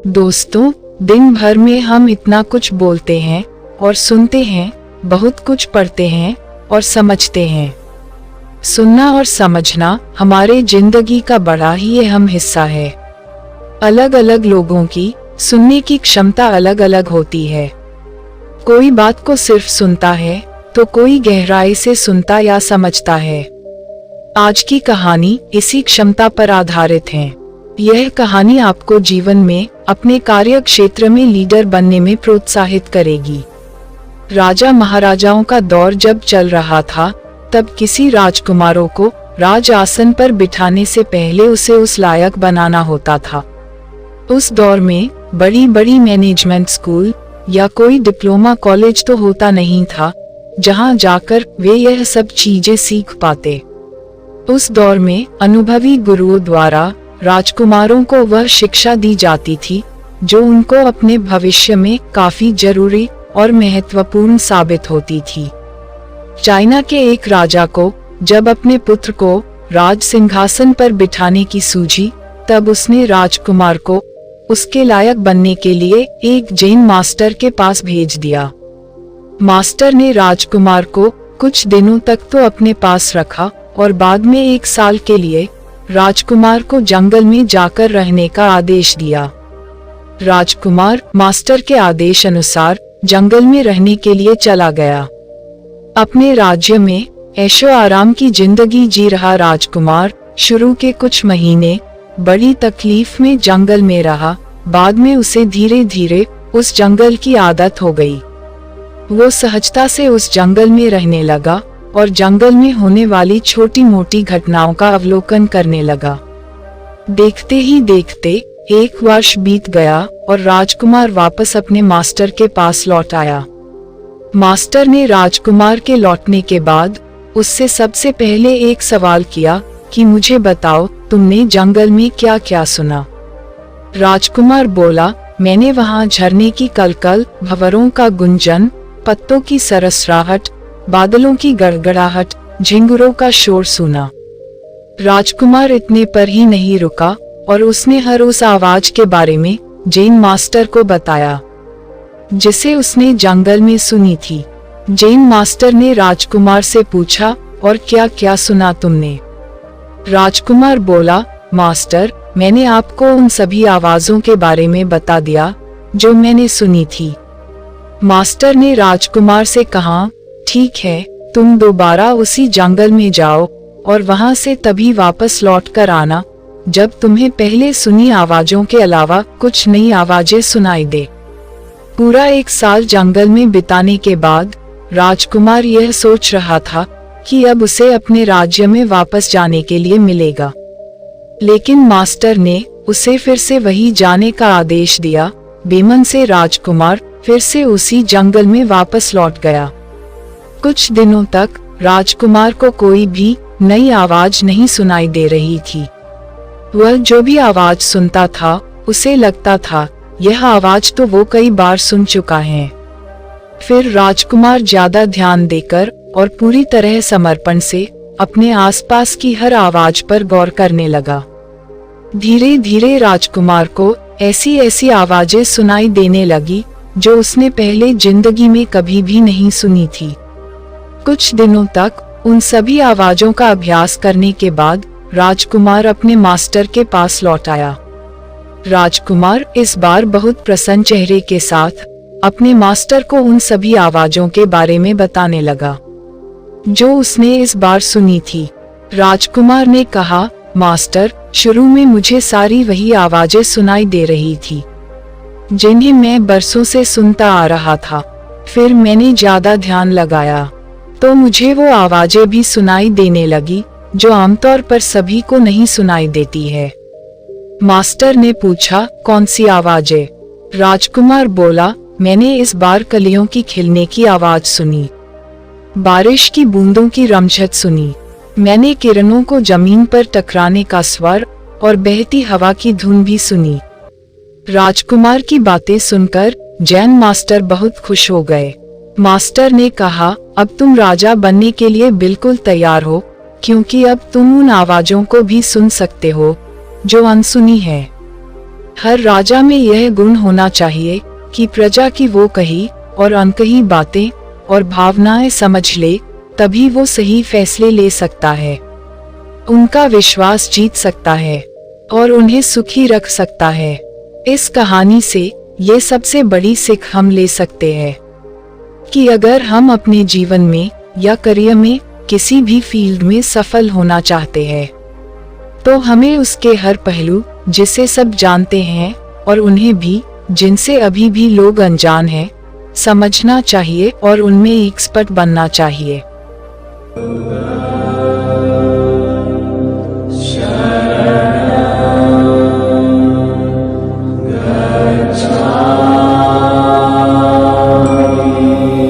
दोस्तों, दिन भर में हम इतना कुछ बोलते हैं और सुनते हैं, बहुत कुछ पढ़ते हैं और समझते हैं। सुनना और समझना हमारे जिंदगी का बड़ा ही अहम हिस्सा है। अलग अलग लोगों की सुनने की क्षमता अलग अलग होती है। कोई बात को सिर्फ सुनता है तो कोई गहराई से सुनता या समझता है। आज की कहानी इसी क्षमता पर आधारित है। यह कहानी आपको जीवन में अपने कार्य क्षेत्र में लीडर बनने में प्रोत्साहित करेगी। राजा महाराजाओं का दौर जब चल रहा था, तब किसी राजकुमारों को राज आसन पर बिठाने से पहले उसे उस लायक बनाना होता था। उस दौर में बड़ी बड़ी मैनेजमेंट स्कूल या कोई डिप्लोमा कॉलेज तो होता नहीं था, जहां जाकर वे यह सब चीजें सीख पाते। उस दौर में अनुभवी गुरुओं द्वारा राजकुमारों को वह शिक्षा दी जाती थी जो उनको अपने भविष्य में काफी जरूरी और महत्वपूर्ण साबित होती थी। चाइना के एक राजा को जब अपने पुत्र को राज सिंहासन पर बिठाने की सूझी, तब उसने राजकुमार को उसके लायक बनने के लिए एक जैन मास्टर के पास भेज दिया। मास्टर ने राजकुमार को कुछ दिनों तक तो अपने पास रखा और बाद में 1 साल के लिए राजकुमार को जंगल में जाकर रहने का आदेश दिया। राजकुमार मास्टर के आदेश अनुसार जंगल में रहने के लिए चला गया। अपने राज्य में ऐशो आराम की जिंदगी जी रहा राजकुमार शुरू के कुछ महीने बड़ी तकलीफ में जंगल में रहा। बाद में उसे धीरे धीरे उस जंगल की आदत हो गई। वो सहजता से उस जंगल में रहने लगा और जंगल में होने वाली छोटी मोटी घटनाओं का अवलोकन करने लगा। देखते ही देखते 1 वर्ष बीत गया और राजकुमार वापस अपने मास्टर के पास लौट आया। मास्टर ने राजकुमार के लौटने के बाद उससे सबसे पहले एक सवाल किया कि मुझे बताओ, तुमने जंगल में क्या क्या सुना? राजकुमार बोला, मैंने वहां झरने की कलकल, भंवरों का गुंजन, पत्तों की सरसराहट, बादलों की गड़गड़ाहट, झिंगुरों का शोर सुना। राजकुमार इतने पर ही नहीं रुका और उसने हर उस आवाज के बारे में जैन मास्टर को बताया जिसे उसने जंगल में सुनी थी। जैन मास्टर ने राजकुमार से पूछा, और क्या क्या सुना तुमने? राजकुमार बोला, मास्टर, मैंने आपको उन सभी आवाजों के बारे में बता दिया जो मैंने सुनी थी। मास्टर ने राजकुमार से कहा, ठीक है, तुम दोबारा उसी जंगल में जाओ और वहां से तभी वापस लौट कर आना जब तुम्हें पहले सुनी आवाजों के अलावा कुछ नई आवाजें सुनाई दे। पूरा 1 साल जंगल में बिताने के बाद राजकुमार यह सोच रहा था कि अब उसे अपने राज्य में वापस जाने के लिए मिलेगा, लेकिन मास्टर ने उसे फिर से वही जाने का आदेश दिया। बेमन से राजकुमार फिर से उसी जंगल में वापस लौट गया। कुछ दिनों तक राजकुमार को कोई भी नई आवाज नहीं सुनाई दे रही थी। वह जो भी आवाज सुनता था उसे लगता था यह आवाज तो वो कई बार सुन चुका है। फिर राजकुमार ज्यादा ध्यान देकर और पूरी तरह समर्पण से अपने आसपास की हर आवाज पर गौर करने लगा। धीरे धीरे राजकुमार को ऐसी ऐसी आवाजें सुनाई देने लगी जो उसने पहले जिंदगी में कभी भी नहीं सुनी थी। कुछ दिनों तक उन सभी आवाजों का अभ्यास करने के बाद राजकुमार अपने मास्टर के पास लौट आया। राजकुमार इस बार बहुत प्रसन्न चेहरे के साथ अपने मास्टर को उन सभी आवाजों के बारे में बताने लगा जो उसने इस बार सुनी थी। राजकुमार ने कहा, मास्टर, शुरू में मुझे सारी वही आवाजें सुनाई दे रही थी जिन्हें मैं बरसों से सुनता आ रहा था। फिर मैंने ज्यादा ध्यान लगाया तो मुझे वो आवाजें भी सुनाई देने लगी जो आमतौर पर सभी को नहीं सुनाई देती है। मास्टर ने पूछा, कौन सी आवाजें? राजकुमार बोला, मैंने इस बार कलियों की खिलने की आवाज सुनी, बारिश की बूंदों की रमझट सुनी, मैंने किरणों को जमीन पर टकराने का स्वर और बहती हवा की धुन भी सुनी। राजकुमार की बातें सुनकर जैन मास्टर बहुत खुश हो गए। मास्टर ने कहा, अब तुम राजा बनने के लिए बिल्कुल तैयार हो, क्योंकि अब तुम उन आवाजों को भी सुन सकते हो जो अनसुनी है। हर राजा में यह गुण होना चाहिए कि प्रजा की वो कही और अनकही बातें और भावनाएं समझ ले, तभी वो सही फैसले ले सकता है, उनका विश्वास जीत सकता है और उन्हें सुखी रख सकता है। इस कहानी से ये सबसे बड़ी सीख हम ले सकते हैं कि अगर हम अपने जीवन में या करियर में किसी भी फील्ड में सफल होना चाहते हैं, तो हमें उसके हर पहलू, जिसे सब जानते हैं और उन्हें भी जिनसे अभी भी लोग अनजान हैं, समझना चाहिए और उनमें एक्सपर्ट बनना चाहिए।